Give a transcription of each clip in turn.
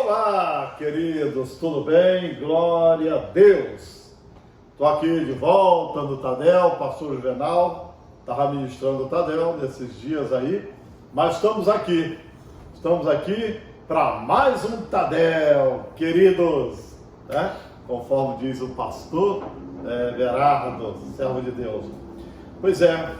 Olá, queridos, tudo bem? Glória a Deus! Estou aqui de volta no Tadel, pastor Juvenal, estava ministrando o Tadel nesses dias aí, mas estamos aqui para mais um Tadel, queridos, né? Conforme diz o pastor Berardo, servo de Deus. Pois é,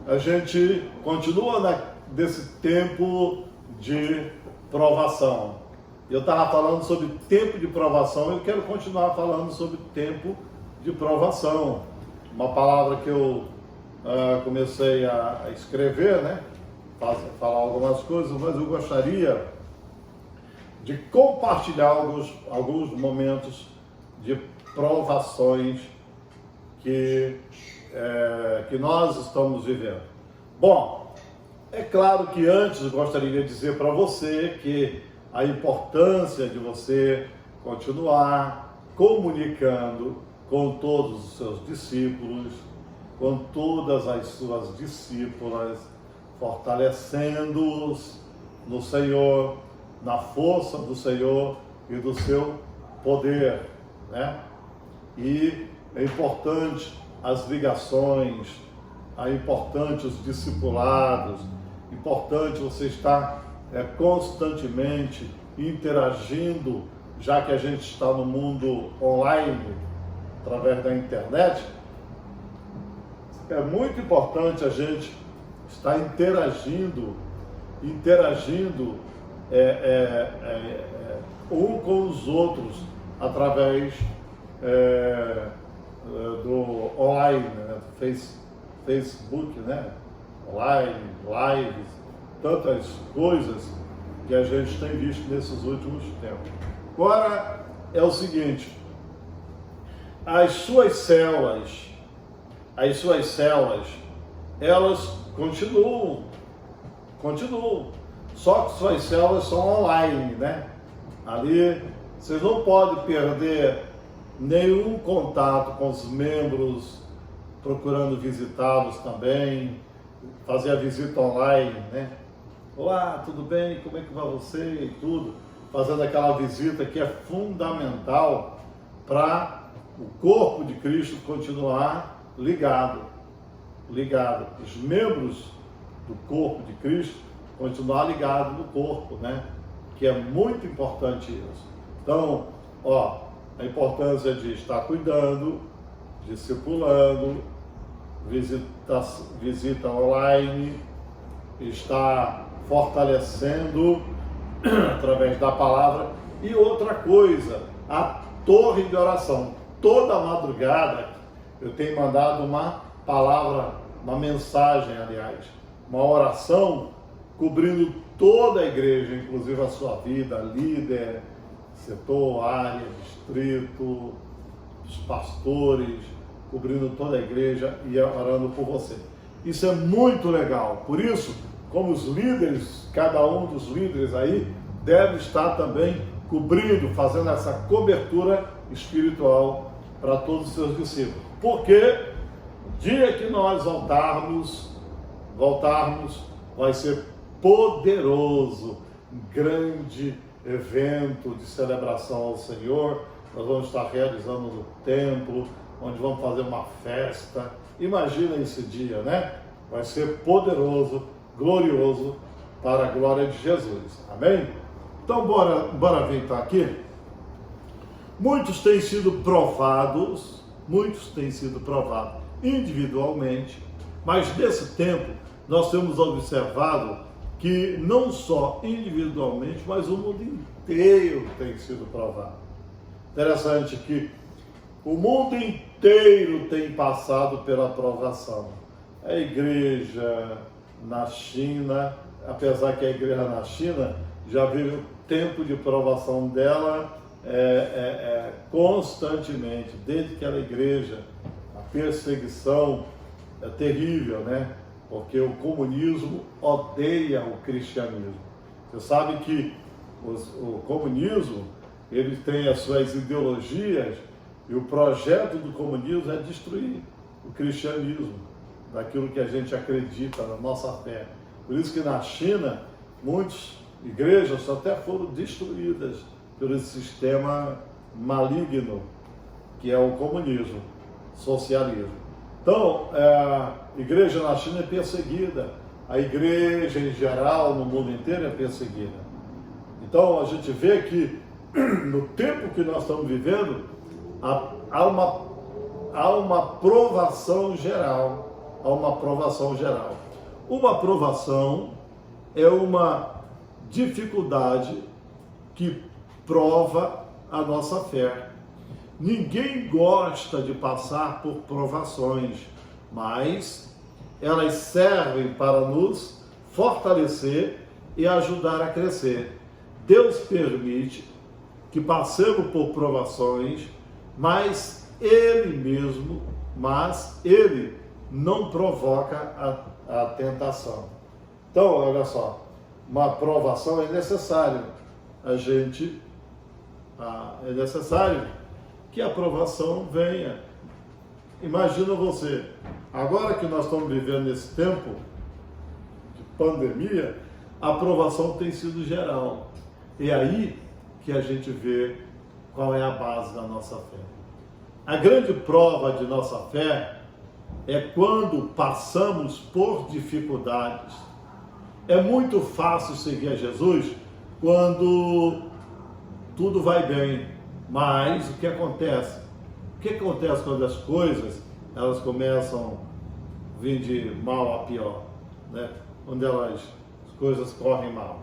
a gente continua desse tempo de provação. Eu estava falando sobre tempo de provação, eu quero continuar falando sobre tempo de provação. Uma palavra que eu comecei a escrever, né? Falar algumas coisas, mas eu gostaria de compartilhar alguns momentos de provações que nós estamos vivendo. Bom, é claro que antes eu gostaria de dizer para você que a importância de você continuar comunicando com todos os seus discípulos, com todas as suas discípulas, fortalecendo-os no Senhor, na força do Senhor e do seu poder, né? E é importante as ligações, é importante os discipulados, importante você estar constantemente interagindo, já que a gente está no mundo online, através da internet. É muito importante a gente estar interagindo um com os outros através do online, né? Facebook, né? Online, lives, tantas coisas que a gente tem visto nesses últimos tempos. Agora é o seguinte, as suas células, elas continuam, só que suas células são online, né? Ali vocês não podem perder nenhum contato com os membros, procurando visitá-los também, fazer a visita online, né? Olá, tudo bem? Como é que vai você? E tudo. Fazendo aquela visita que é fundamental para o corpo de Cristo continuar ligado. Os membros do corpo de Cristo continuar ligados no corpo, né? Que é muito importante isso. Então, a importância de estar cuidando, discipulando, visita online, estar fortalecendo através da palavra. E outra coisa, a torre de oração. Toda madrugada eu tenho mandado uma palavra, uma mensagem, aliás, uma oração cobrindo toda a igreja, inclusive a sua vida, líder, setor, área, distrito, os pastores, cobrindo toda a igreja e orando por você. Isso é muito legal. Por isso, como os líderes, cada um dos líderes aí deve estar também cobrindo, fazendo essa cobertura espiritual para todos os seus discípulos. Porque o dia que nós voltarmos, vai ser poderoso, grande evento de celebração ao Senhor. Nós vamos estar realizando no templo, onde vamos fazer uma festa. Imagina esse dia, né? Vai ser poderoso, glorioso, para a glória de Jesus. Amém? Então, bora ver então aqui. Muitos têm sido provados individualmente, mas nesse tempo nós temos observado que não só individualmente, mas o mundo inteiro tem sido provado. Interessante que o mundo inteiro tem passado pela provação. A igreja na China, apesar que a igreja na China já vive o tempo de provação dela constantemente, desde que a igreja, a perseguição é terrível, né? Porque o comunismo odeia o cristianismo. Você sabe que o comunismo, ele tem as suas ideologias, e o projeto do comunismo é destruir o cristianismo, daquilo que a gente acredita, na nossa fé. Por isso que na China, muitas igrejas até foram destruídas por esse sistema maligno que é o comunismo, socialismo. Então, a igreja na China é perseguida, a igreja em geral no mundo inteiro é perseguida. Então, a gente vê que no tempo que nós estamos vivendo, há uma provação geral. Uma provação é uma dificuldade que prova a nossa fé. Ninguém gosta de passar por provações, mas elas servem para nos fortalecer e ajudar a crescer. Deus permite que passemos por provações, mas Ele não provoca a tentação. Então, olha só, uma provação é necessário. É necessário que a provação venha. Imagina você, agora que nós estamos vivendo nesse tempo de pandemia, a provação tem sido geral. É aí que a gente vê qual é a base da nossa fé. A grande prova de nossa fé é quando passamos por dificuldades. É muito fácil seguir a Jesus quando tudo vai bem, mas o que acontece? O que acontece quando as coisas elas começam a vir de mal a pior, né? Quando as coisas correm mal.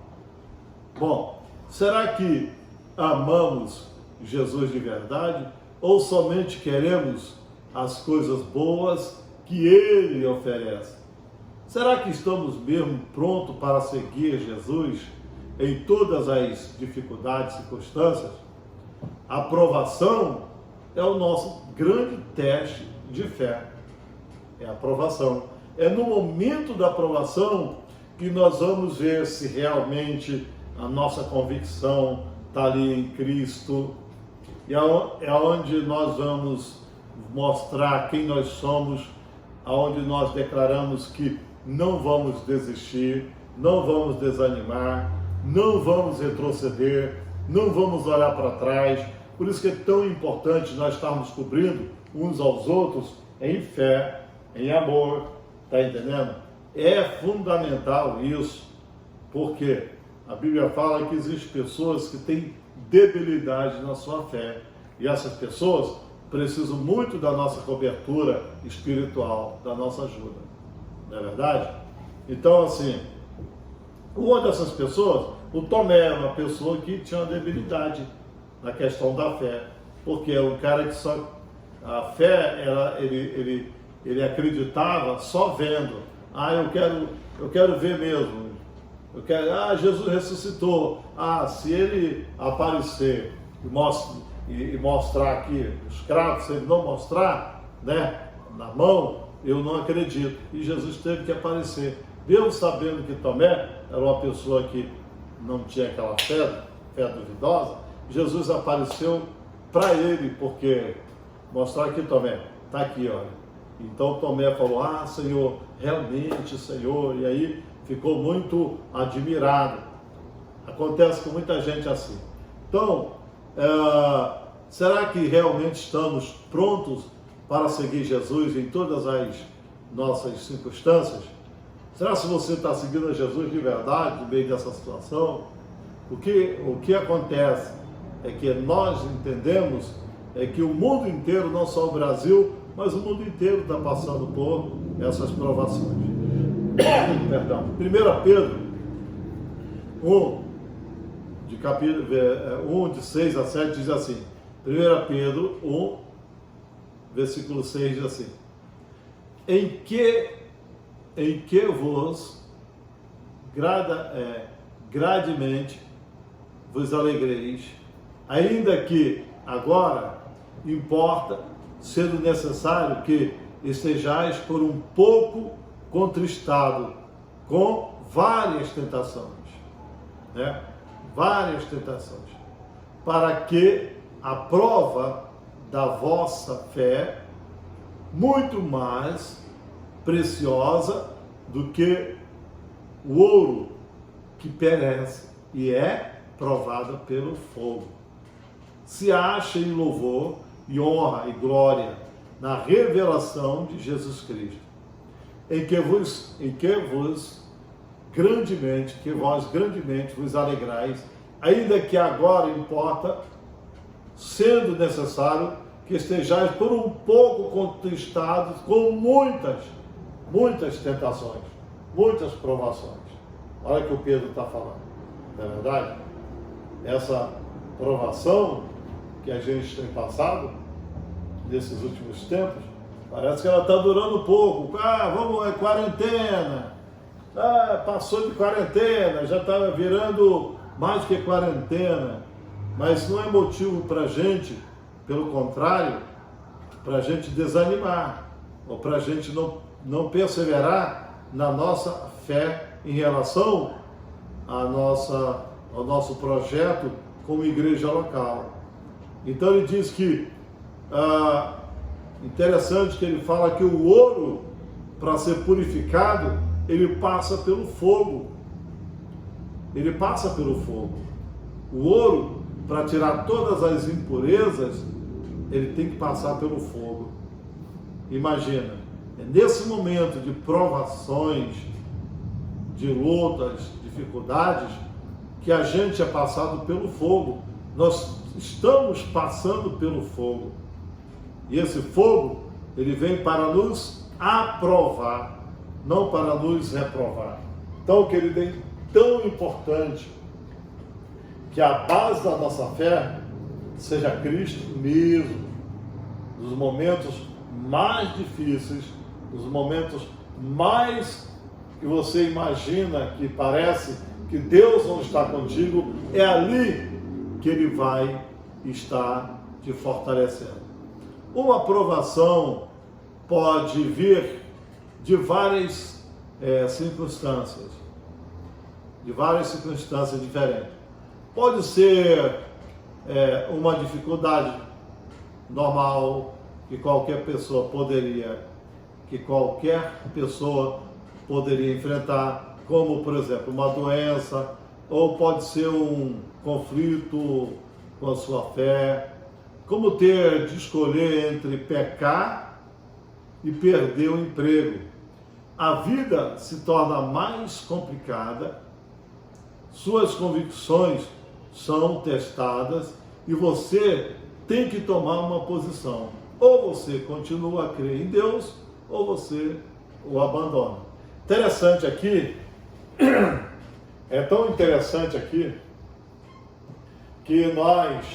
Bom, será que amamos Jesus de verdade ou somente queremos as coisas boas que Ele oferece? Será que estamos mesmo prontos para seguir Jesus em todas as dificuldades e circunstâncias? A aprovação é o nosso grande teste de fé. É a aprovação. É no momento da aprovação que nós vamos ver se realmente a nossa convicção está ali em Cristo. E é onde nós vamos mostrar quem nós somos, aonde nós declaramos que não vamos desistir, não vamos desanimar, não vamos retroceder, não vamos olhar para trás. Por isso que é tão importante nós estarmos cobrindo uns aos outros em fé, em amor, tá entendendo? É fundamental isso, porque a Bíblia fala que existem pessoas que têm debilidade na sua fé, e essas pessoas precisam muito da nossa cobertura espiritual, da nossa ajuda, não é verdade? Então, assim, uma dessas pessoas, o Tomé, uma pessoa que tinha uma debilidade na questão da fé, porque é um cara que só a fé, ele acreditava só vendo. Eu quero ver mesmo. Jesus ressuscitou. Se ele aparecer e mostrar aqui os cravos, se ele não mostrar, né, na mão, eu não acredito. E Jesus teve que aparecer. Mesmo sabendo que Tomé era uma pessoa que não tinha aquela fé duvidosa, Jesus apareceu para ele, porque mostrar aqui, Tomé, está aqui, olha. Então Tomé falou, Senhor, realmente, Senhor, e aí ficou muito admirado. Acontece com muita gente assim. Então, será que realmente estamos prontos para seguir Jesus em todas as nossas circunstâncias? Será que você está seguindo a Jesus de verdade no meio dessa situação? O que acontece é que nós entendemos que o mundo inteiro, não só o Brasil, mas o mundo inteiro está passando por essas provações. Perdão. 1 Pedro 1, de 6 a 7 diz assim. 1 Pedro 1, versículo 6 diz assim: Em que vos grademente vos alegreis, ainda que agora importa, sendo necessário que estejais por um pouco contristado com várias tentações, né? Várias tentações, para que a prova da vossa fé, muito mais preciosa do que o ouro que perece e é provada pelo fogo. se acha em louvor e honra e glória na revelação de Jesus Cristo, em que vós grandemente vos alegrais, ainda que agora importa, sendo necessário que estejais por um pouco contristados com muitas tentações, muitas provações. Olha o que o Pedro está falando, não é verdade? Essa provação que a gente tem passado nesses últimos tempos, parece que ela está durando pouco. É quarentena. Passou de quarentena, já está virando mais que quarentena. Mas não é motivo para a gente, pelo contrário, para a gente desanimar, ou para a gente não perseverar na nossa fé em relação ao nosso projeto como igreja local. Então ele diz que, interessante que ele fala que o ouro, para ser purificado, ele passa pelo fogo. Ele passa pelo fogo. O ouro, para tirar todas as impurezas, ele tem que passar pelo fogo. Imagina, é nesse momento de provações, de lutas, dificuldades, que a gente é passado pelo fogo. Nós estamos passando pelo fogo. E esse fogo, ele vem para nos aprovar, não para nos reprovar. Então, querido, é tão importante que a base da nossa fé seja Cristo mesmo. Nos momentos mais difíceis, nos momentos mais que você imagina que parece que Deus não está contigo, é ali que Ele vai estar te fortalecendo. Uma provação pode vir de várias circunstâncias, diferentes. Pode ser uma dificuldade normal que qualquer pessoa poderia enfrentar, como, por exemplo, uma doença, ou pode ser um conflito com a sua fé, como ter de escolher entre pecar e perder o emprego. A vida se torna mais complicada, suas convicções são testadas e você tem que tomar uma posição. Ou você continua a crer em Deus, ou você o abandona. Interessante aqui, é tão interessante aqui, que nós,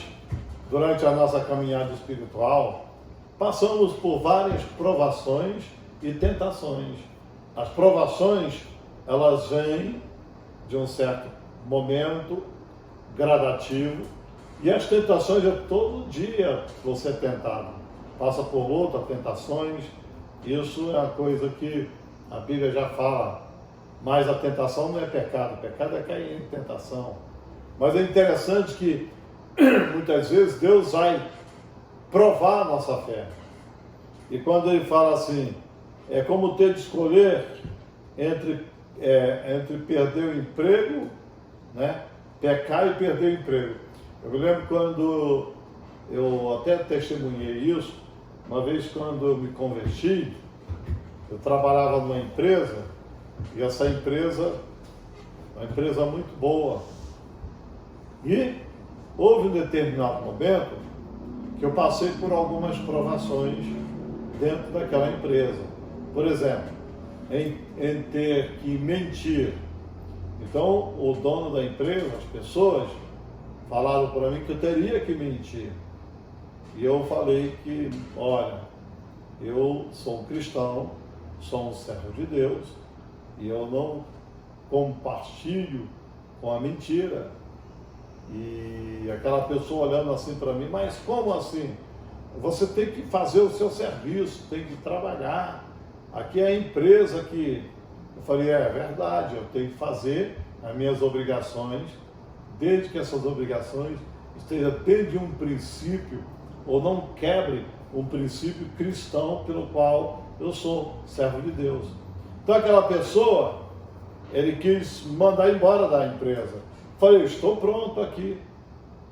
durante a nossa caminhada espiritual, passamos por várias provações e tentações. As provações, elas vêm de um certo momento gradativo, e as tentações é todo dia você é tentado. Passa por luta, tentações, isso é uma coisa que a Bíblia já fala, mas a tentação não é pecado, pecado é cair em tentação. Mas é interessante que muitas vezes Deus vai provar a nossa fé. E quando ele fala assim, é como ter de escolher entre perder o emprego, né? Pecar e perder o emprego. Eu me lembro quando eu até testemunhei isso, uma vez quando eu me converti, eu trabalhava numa empresa, e essa empresa, uma empresa muito boa. E houve um determinado momento que eu passei por algumas provações dentro daquela empresa. Por exemplo, em ter que mentir. Então, o dono da empresa, as pessoas, falaram para mim que eu teria que mentir. E eu falei que, olha, eu sou um cristão, sou um servo de Deus, e eu não compartilho com a mentira. E aquela pessoa olhando assim para mim, mas como assim? Você tem que fazer o seu serviço, tem que trabalhar. Aqui é a empresa que... Eu falei, é verdade, eu tenho que fazer as minhas obrigações, desde que essas obrigações estejam dentro de um princípio, ou não quebre um princípio cristão pelo qual eu sou servo de Deus. Então aquela pessoa, ele quis mandar embora da empresa. Falei, estou pronto aqui.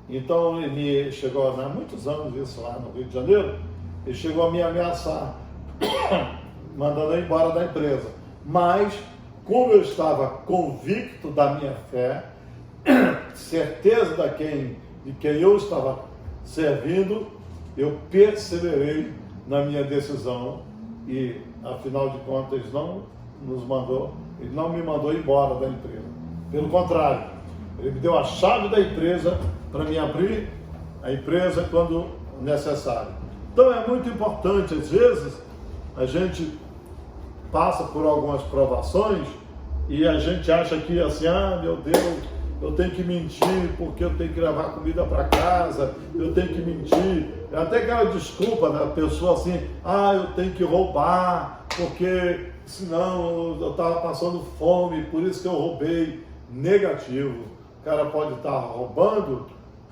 Então ele chegou, há muitos anos isso lá no Rio de Janeiro, ele chegou a me ameaçar, mandando eu embora da empresa. Mas, como eu estava convicto da minha fé, certeza de quem eu estava servindo, eu perseverei na minha decisão e, afinal de contas, ele não me mandou embora da empresa. Pelo contrário, ele me deu a chave da empresa para me abrir a empresa quando necessário. Então é muito importante, às vezes, a gente passa por algumas provações e a gente acha que assim, meu Deus, eu tenho que mentir porque eu tenho que levar comida para casa, eu tenho que mentir. Até aquela desculpa da pessoa assim, eu tenho que roubar porque senão eu estava passando fome, por isso que eu roubei. Negativo. O cara pode estar roubando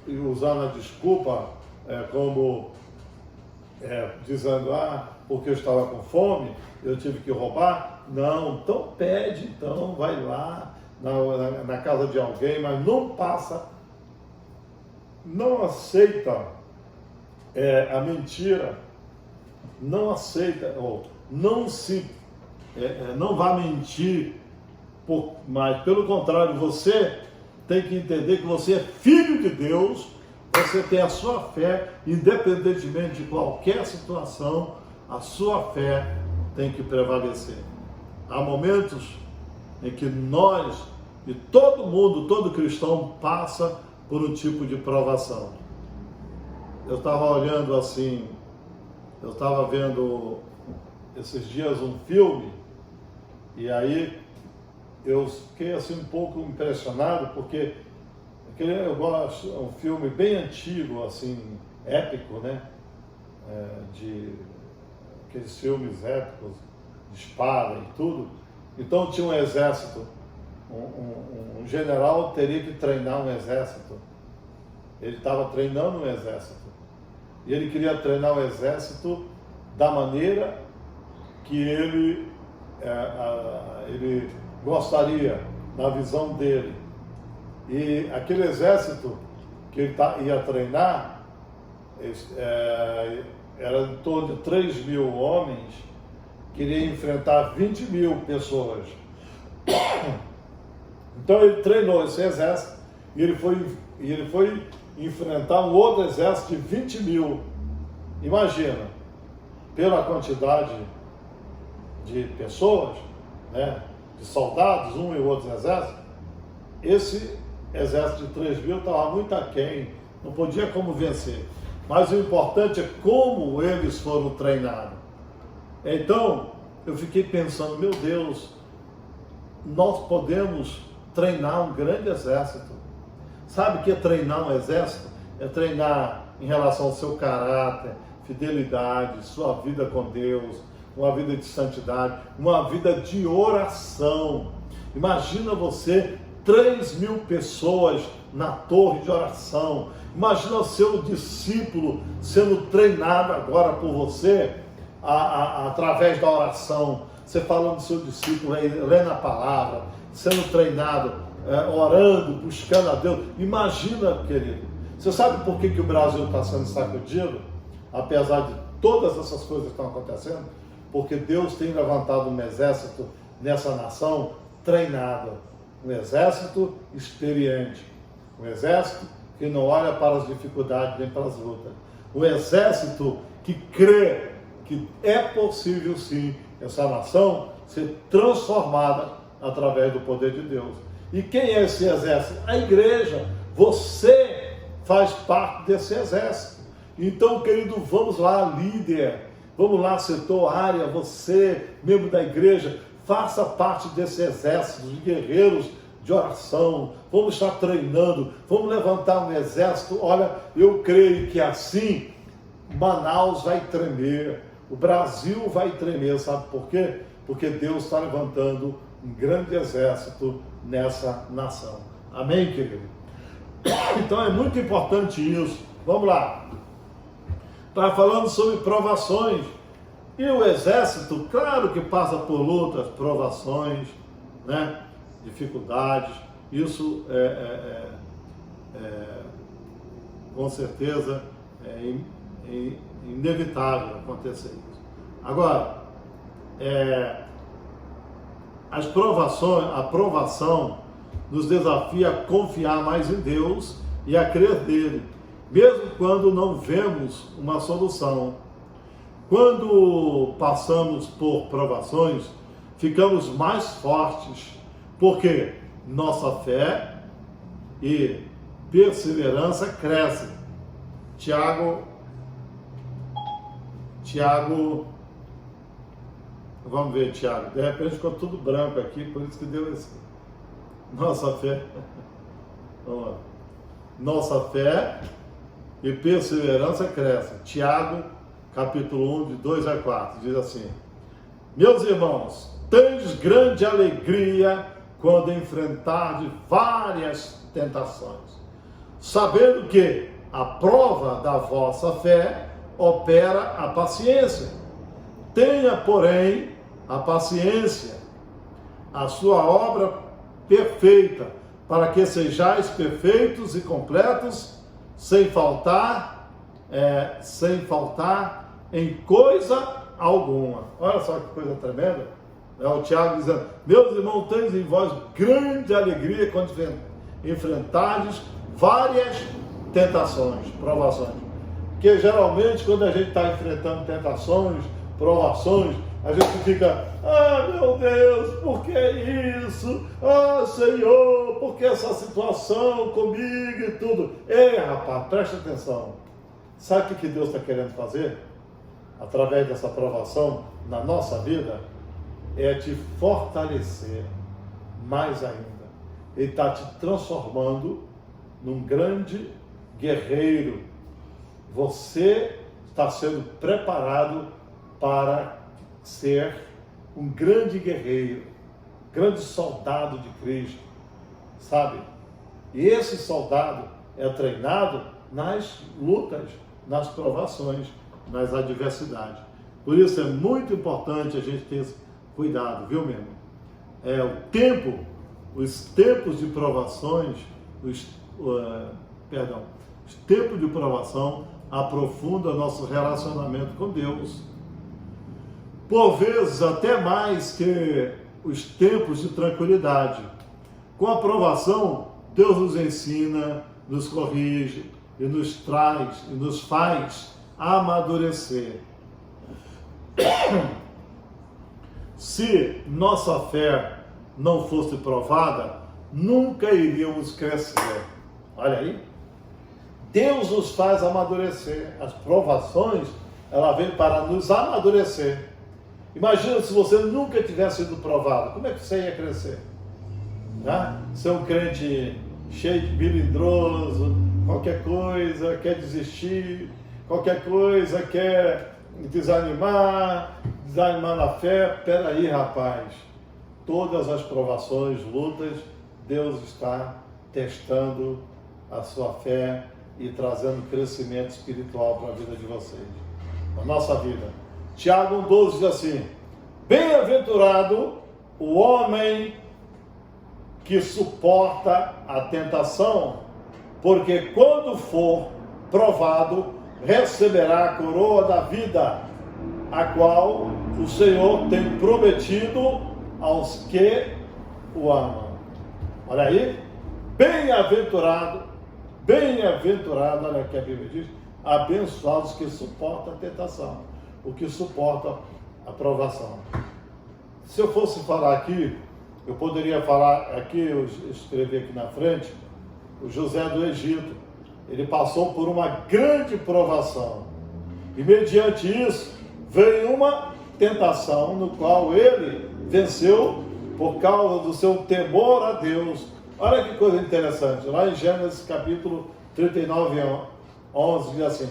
e usando a desculpa dizendo, porque eu estava com fome, eu tive que roubar. Não, então pede, então vai lá na casa de alguém, mas não aceita a mentira, não aceita, ou não vá mentir, mas pelo contrário, você tem que entender que você é filho de Deus, você tem a sua fé, independentemente de qualquer situação, a sua fé tem que prevalecer. Há momentos em que nós, e todo mundo, todo cristão passa por um tipo de provação. Eu estava olhando assim, eu estava vendo esses dias um filme, e aí eu fiquei assim um pouco impressionado, porque eu gosto, é um filme bem antigo, assim, épico, né? De aqueles filmes épicos, de espada e tudo. Então tinha um exército, um general teria que treinar um exército. Ele estava treinando um exército. E ele queria treinar o exército da maneira que ele gostaria, na visão dele. E aquele exército que ele ia treinar, era em torno de 3.000 homens, queria enfrentar 20.000 pessoas. Então ele treinou esse exército e ele foi enfrentar um outro exército de 20.000. Imagina, pela quantidade de pessoas, né, de soldados, um e outro exército, esse exército de 3.000 estava muito aquém, não podia como vencer. Mas o importante é como eles foram treinados. Então, eu fiquei pensando, meu Deus, nós podemos treinar um grande exército. Sabe o que é treinar um exército? É treinar em relação ao seu caráter, fidelidade, sua vida com Deus, uma vida de santidade, uma vida de oração. Imagina você, 3.000 pessoas na torre de oração. Imagina o seu discípulo sendo treinado agora por você, através da oração. Você falando do seu discípulo, lendo a palavra, sendo treinado, orando, buscando a Deus. Imagina, querido. Você sabe por que o Brasil está sendo sacudido? Apesar de todas essas coisas que estão acontecendo? Porque Deus tem levantado um exército nessa nação treinado. Um exército experiente. Um exército que não olha para as dificuldades nem para as lutas. Um exército que crê que é possível sim essa nação ser transformada através do poder de Deus. E quem é esse exército? A igreja. Você faz parte desse exército. Então, querido, vamos lá, líder. Vamos lá, setor, área, você, membro da igreja, faça parte desse exército de guerreiros de oração. Vamos estar treinando, vamos levantar um exército. Olha, eu creio que assim Manaus vai tremer, o Brasil vai tremer, sabe por quê? Porque Deus está levantando um grande exército nessa nação. Amém, querido? Então é muito importante isso. Vamos lá. Está falando sobre provações. E o exército, claro que passa por lutas, provações, né? Dificuldades. Isso com certeza inevitável acontecer isso. Agora, a provação nos desafia a confiar mais em Deus e a crer nele, mesmo quando não vemos uma solução. Quando passamos por provações, ficamos mais fortes, porque nossa fé e perseverança crescem. Tiago, vamos ver, Tiago, de repente ficou tudo branco aqui, por isso que deu esse. Nossa fé, vamos lá. Nossa fé e perseverança crescem. Tiago, capítulo 1, de 2 a 4, diz assim: meus irmãos, tendes grande alegria quando enfrentardes várias tentações, sabendo que a prova da vossa fé opera a paciência. Tenha, porém, a paciência, a sua obra perfeita, para que sejais perfeitos e completos, sem faltar em coisa alguma. Olha só que coisa tremenda. É o Tiago dizendo: meus irmãos, tendes em vós grande alegria quando enfrentardes várias tentações, provações. Porque geralmente quando a gente está enfrentando tentações, provações, a gente fica: ah, meu Deus, por que isso? Ah, Senhor, por que essa situação comigo e tudo? Ei, rapaz, preste atenção. Sabe o que Deus está querendo fazer? Através dessa provação na nossa vida, é te fortalecer mais ainda. Ele está te transformando num grande guerreiro. Você está sendo preparado para ser um grande guerreiro, grande soldado de Cristo, sabe? E esse soldado é treinado nas lutas, nas provações, nas adversidades. Por isso é muito importante a gente ter esse cuidado, viu, meu irmão? Os tempos de provações, os tempos de provação aprofundam nosso relacionamento com Deus. Por vezes até mais que os tempos de tranquilidade. Com a provação, Deus nos ensina, nos corrige e nos faz amadurecer. Se nossa fé não fosse provada, nunca iríamos crescer. Olha aí. Deus nos faz amadurecer. As provações, ela vem para nos amadurecer. Imagina se você nunca tivesse sido provado, como é que você ia crescer? Né? Ser um crente cheio de melindroso, qualquer coisa, quer desistir, qualquer coisa, quer desanimar na fé. Peraí, rapaz, todas as provações, lutas, Deus está testando a sua fé e trazendo crescimento espiritual para a vida de vocês, na nossa vida. Tiago 1,12 diz assim: bem-aventurado o homem que suporta a tentação, porque quando for provado, receberá a coroa da vida, a qual o Senhor tem prometido aos que o amam. Olha aí, bem-aventurado, olha o que a Bíblia diz: abençoados que suportam a tentação, o que suporta a provação. Se eu fosse falar aqui, eu poderia falar aqui, eu escrevi aqui na frente, o José do Egito. Ele passou por uma grande provação, e mediante isso veio uma tentação no qual ele venceu por causa do seu temor a Deus. Olha que coisa interessante, lá em Gênesis capítulo 39, 11, diz assim: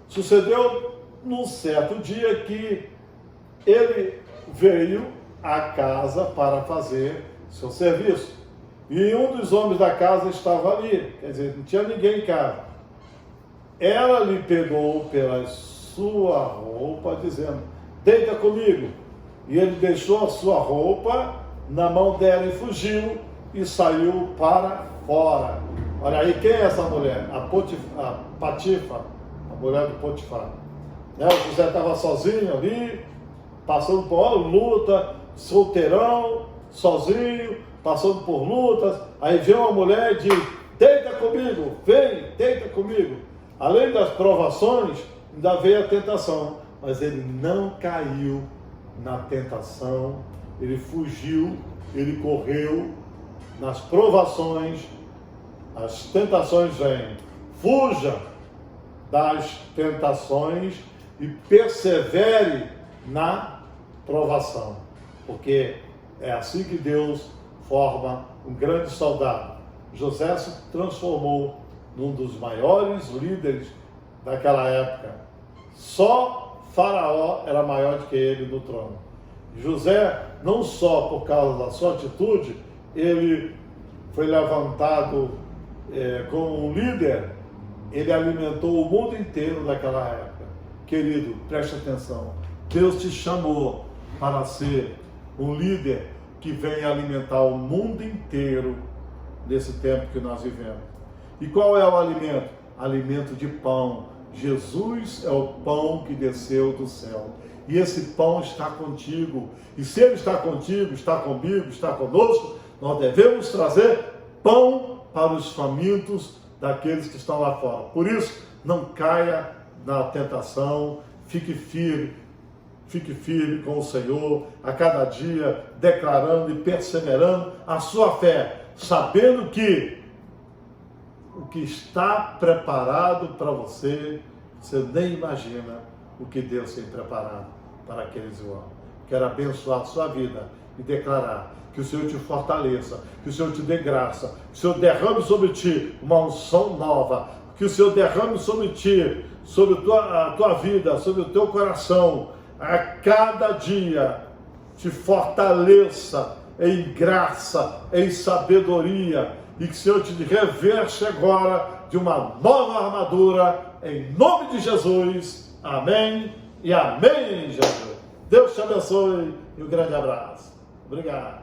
sucedeu num certo dia que ele veio à casa para fazer seu serviço, e um dos homens da casa estava ali, quer dizer, não tinha ninguém em casa. Ela lhe pegou pela sua roupa, dizendo: deita comigo. E ele deixou a sua roupa na mão dela e fugiu e saiu para fora. Olha aí, quem é essa mulher? A Patifa, a mulher do Potifar. Né? O José estava sozinho ali, passando por uma luta, solteirão, sozinho, passando por lutas. Aí vem uma mulher e diz: deita comigo, vem, deita comigo. Além das provações, ainda veio a tentação. Mas ele não caiu na tentação, ele fugiu, ele correu. Nas provações, as tentações vêm. Fuja das tentações e persevere na provação, porque é assim que Deus forma um grande soldado. José se transformou num dos maiores líderes daquela época. Só Faraó era maior do que ele no trono. José, não só por causa da sua atitude, ele foi levantado como um líder, ele alimentou o mundo inteiro naquela época. Querido, preste atenção. Deus te chamou para ser um líder que vem alimentar o mundo inteiro nesse tempo que nós vivemos. E qual é o alimento? Alimento de pão. Jesus é o pão que desceu do céu. E esse pão está contigo. E se ele está contigo, está comigo, está conosco, nós devemos trazer pão para os famintos daqueles que estão lá fora. Por isso, não caia na tentação, fique firme com o Senhor, a cada dia, declarando e perseverando a sua fé, sabendo que o que está preparado para você, você nem imagina o que Deus tem preparado para aqueles que o amam. Quero abençoar a sua vida e declarar que o Senhor te fortaleça, que o Senhor te dê graça, que o Senhor derrame sobre ti uma unção nova, que o Senhor derrame sobre ti, sobre a tua vida, sobre o teu coração, a cada dia te fortaleça em graça, em sabedoria, e que o Senhor te reveste agora de uma nova armadura, em nome de Jesus. Amém e amém, Jesus. Deus te abençoe e um grande abraço. Obrigado.